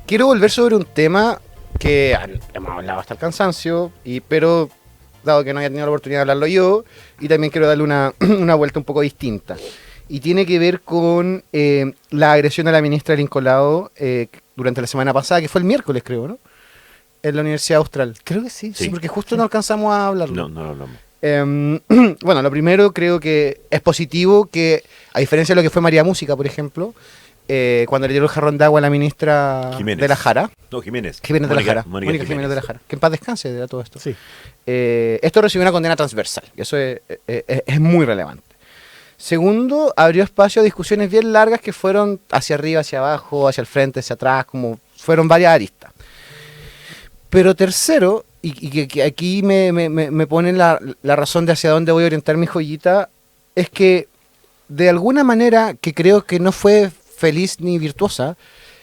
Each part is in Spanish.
Quiero volver sobre un tema que hemos hablado hasta el cansancio, pero dado que no había tenido la oportunidad de hablarlo yo, y también quiero darle una vuelta un poco distinta. Y tiene que ver con la agresión a la ministra Lincoln Lado durante la semana pasada, que fue el miércoles, creo, ¿no? En la Universidad Austral. Creo que sí, porque justo no alcanzamos a hablarlo. No lo hablamos. Bueno, lo primero creo que es positivo que, a diferencia de lo que fue María Música, por ejemplo, cuando le dio el jarrón de agua a la ministra Jiménez. de la Jara. No, Jiménez. Jiménez de la Jara. Mónica Jiménez de la Jara. Que en paz descanse de todo esto. Sí. Esto recibió una condena transversal, y eso es muy relevante. Segundo, abrió espacio a discusiones bien largas que fueron hacia arriba, hacia abajo, hacia el frente, hacia atrás, como fueron varias aristas. Pero tercero, y que aquí me pone la razón de hacia dónde voy a orientar mi joyita, es que de alguna manera, que creo que no fue feliz ni virtuosa,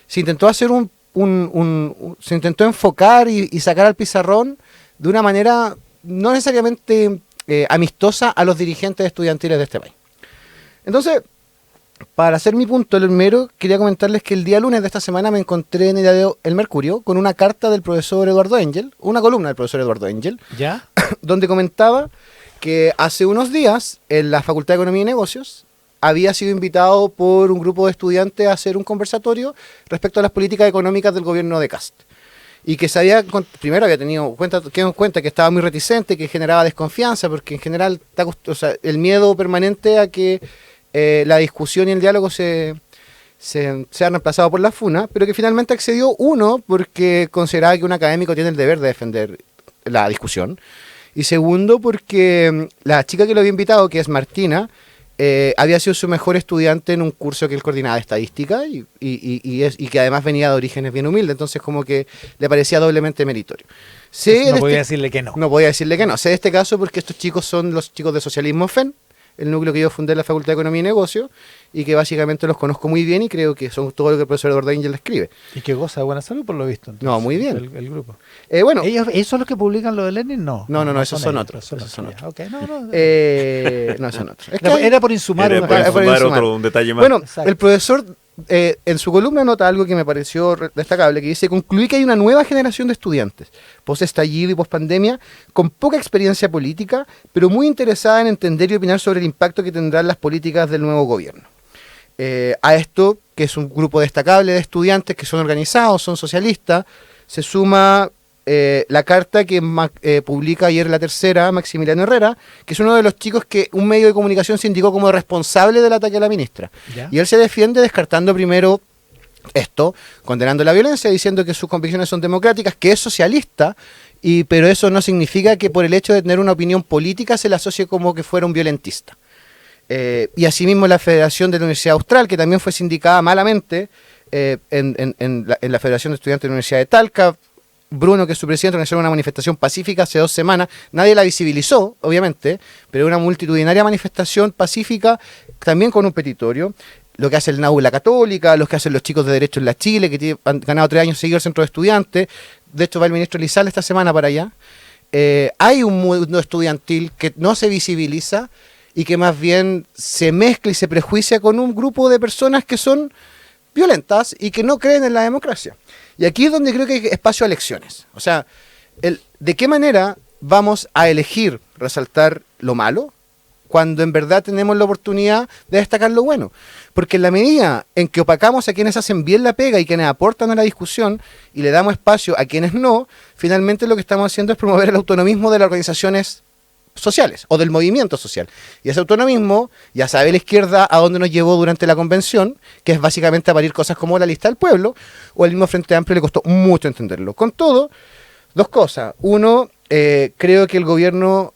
se intentó hacer se intentó enfocar y sacar al pizarrón de una manera no necesariamente amistosa a los dirigentes estudiantiles de este país. Entonces, para hacer mi punto, el mero, quería comentarles que el día lunes de esta semana me encontré en el diario El Mercurio con una carta del profesor Eduardo Engel, una columna del profesor Eduardo Engel, ¿Ya? donde comentaba que hace unos días en la Facultad de Economía y Negocios había sido invitado por un grupo de estudiantes a hacer un conversatorio respecto a las políticas económicas del gobierno de Kast. Y que primero había tenido cuenta que estaba muy reticente, que generaba desconfianza, porque en general el miedo permanente a que la discusión y el diálogo sean reemplazados por la funa, pero que finalmente accedió, uno, porque consideraba que un académico tiene el deber de defender la discusión, y segundo, porque la chica que lo había invitado, que es Martina, había sido su mejor estudiante en un curso que él coordinaba de estadística y que además venía de orígenes bien humildes, entonces como que le parecía doblemente meritorio. No podía decirle que no. No podía decirle que no. Sé de este caso porque estos chicos son los chicos de Socialismo FEN, el núcleo que yo fundé en la Facultad de Economía y Negocio, y que básicamente los conozco muy bien y creo que son todo lo que el profesor Eduardo Engel escribe. Y que goza de buena salud por lo visto. Entonces, no, muy bien. El grupo. Bueno, ¿Ellos son los que publican lo de Lenin? No, esos son otros. Esos son otros. Okay, no, son otros. Era por insumar. Un detalle más. Bueno, Exacto. el profesor en su columna nota algo que me pareció destacable, que dice: concluí que hay una nueva generación de estudiantes, post-estallido y post-pandemia, con poca experiencia política, pero muy interesada en entender y opinar sobre el impacto que tendrán las políticas del nuevo gobierno. A esto, que es un grupo destacable de estudiantes que son organizados, son socialistas, se suma la carta que publica ayer La Tercera, Maximiliano Herrera, que es uno de los chicos que un medio de comunicación se indicó como responsable del ataque a la ministra. ¿Ya? Y él se defiende descartando primero esto, condenando la violencia, diciendo que sus convicciones son democráticas, que es socialista, pero eso no significa que por el hecho de tener una opinión política se le asocie como que fuera un violentista. Y asimismo la Federación de la Universidad Austral, que también fue sindicada malamente en la Federación de Estudiantes de la Universidad de Talca. Bruno, que es su presidente, organizó una manifestación pacífica hace 2 semanas. Nadie la visibilizó, obviamente, pero una multitudinaria manifestación pacífica, también con un petitorio. Lo que hace el NAU La Católica, lo que hacen los chicos de Derecho en la Chile, que han ganado 3 años seguidos el centro de estudiantes. De hecho, va el ministro Lizal esta semana para allá. Hay un mundo estudiantil que no se visibiliza y que más bien se mezcla y se prejuicia con un grupo de personas que son violentas y que no creen en la democracia. Y aquí es donde creo que hay espacio a elecciones. O sea, ¿de qué manera vamos a elegir resaltar lo malo cuando en verdad tenemos la oportunidad de destacar lo bueno? Porque en la medida en que opacamos a quienes hacen bien la pega y quienes aportan a la discusión y le damos espacio a quienes no, finalmente lo que estamos haciendo es promover el autonomismo de las organizaciones sociales o del movimiento social. Y ese autonomismo, ya sabe la izquierda a dónde nos llevó durante la convención, que es básicamente a parir cosas como la lista del pueblo, o el mismo Frente Amplio le costó mucho entenderlo. Con todo, 2 cosas. Uno, creo que el gobierno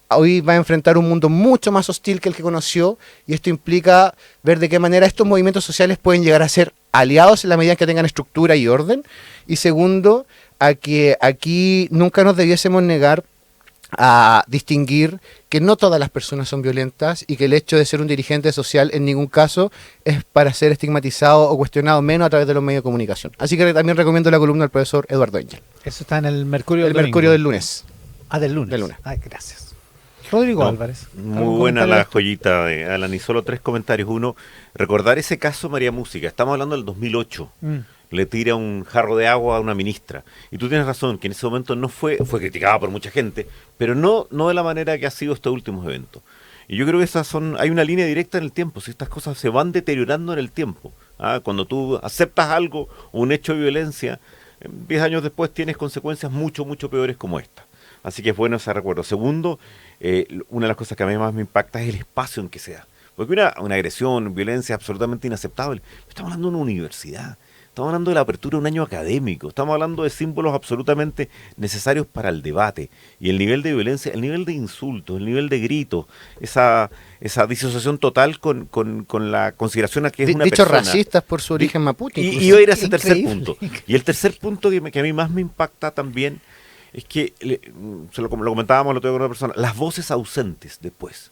hoy va a enfrentar un mundo mucho más hostil que el que conoció, y esto implica ver de qué manera estos movimientos sociales pueden llegar a ser aliados en la medida que tengan estructura y orden. Y segundo, a que aquí nunca nos debiésemos negar a distinguir que no todas las personas son violentas y que el hecho de ser un dirigente social en ningún caso es para ser estigmatizado o cuestionado, menos a través de los medios de comunicación. Así que también recomiendo la columna del profesor Eduardo Engel. Eso está en el Mercurio del Mercurio del lunes. Ah, del lunes. Del lunes. Ay, gracias. Rodrigo Álvarez. Muy buena la joyita de Alan, y solo 3 comentarios. Uno, recordar ese caso María Música. Estamos hablando del 2008. le tira un jarro de agua a una ministra. Y tú tienes razón, que en ese momento fue criticada por mucha gente, pero no de la manera que ha sido estos últimos eventos. Y yo creo que hay una línea directa en el tiempo, si estas cosas se van deteriorando en el tiempo. Cuando tú aceptas algo, un hecho de violencia, 10 años después tienes consecuencias mucho, mucho peores como esta. Así que es bueno ese recuerdo. Segundo, una de las cosas que a mí más me impacta es el espacio en que se da. Porque una agresión, violencia absolutamente inaceptable. Estamos hablando de una universidad. Estamos hablando de la apertura de un año académico, estamos hablando de símbolos absolutamente necesarios para el debate. Y el nivel de violencia, el nivel de insultos, el nivel de gritos, esa disociación total con la consideración a que es una dichos persona. Racistas por su origen mapuche. Y iba a ir a ese tercer punto. Y el tercer punto que a mí más me impacta también es que, lo comentábamos el otro día con una persona, las voces ausentes después.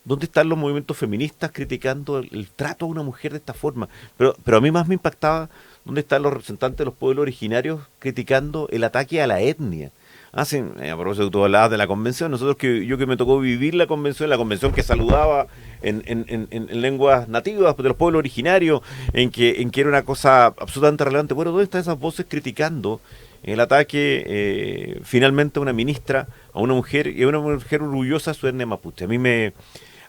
¿Dónde están los movimientos feministas criticando el trato a una mujer de esta forma? Pero a mí más me impactaba dónde están los representantes de los pueblos originarios criticando el ataque a la etnia. A propósito de tú hablabas de la convención, yo que me tocó vivir la convención que saludaba en lenguas nativas de los pueblos originarios, en que era una cosa absolutamente relevante. Bueno, ¿dónde están esas voces criticando el ataque finalmente a una ministra, a una mujer, y a una mujer orgullosa de su etnia mapuche?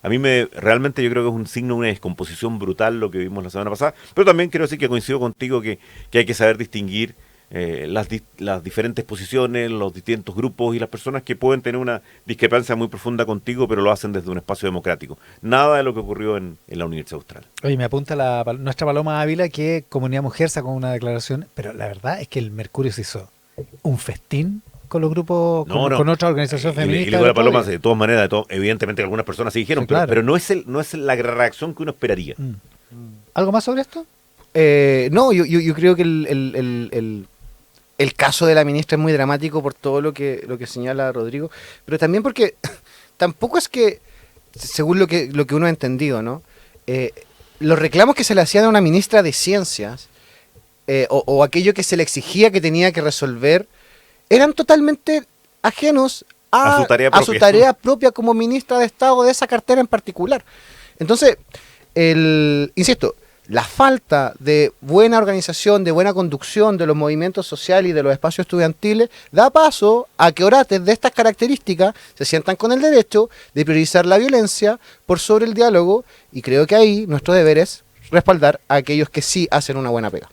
Realmente yo creo que es un signo de una descomposición brutal lo que vimos la semana pasada, pero también quiero decir que coincido contigo que hay que saber distinguir las diferentes posiciones, los distintos grupos y las personas que pueden tener una discrepancia muy profunda contigo, pero lo hacen desde un espacio democrático. Nada de lo que ocurrió en la Universidad Austral. Oye, me apunta nuestra Paloma Ávila que Comunidad Mujer sacó una declaración, pero la verdad es que el Mercurio se hizo un festín con los grupos, con otra organización feminista. Y le digo a la Paloma, de todas maneras, evidentemente algunas personas sí dijeron, sí, claro. pero no es la reacción que uno esperaría. ¿Algo más sobre esto? No, yo creo que el caso de la ministra es muy dramático por todo lo que señala Rodrigo, pero también porque tampoco es que, según lo que uno ha entendido, ¿no? Los reclamos que se le hacían a una ministra de Ciencias o aquello que se le exigía que tenía que resolver eran totalmente ajenos a su tarea propia como ministra de Estado de esa cartera en particular. Entonces, insisto, la falta de buena organización, de buena conducción de los movimientos sociales y de los espacios estudiantiles da paso a que orates de estas características se sientan con el derecho de priorizar la violencia por sobre el diálogo, y creo que ahí nuestro deber es respaldar a aquellos que sí hacen una buena pega.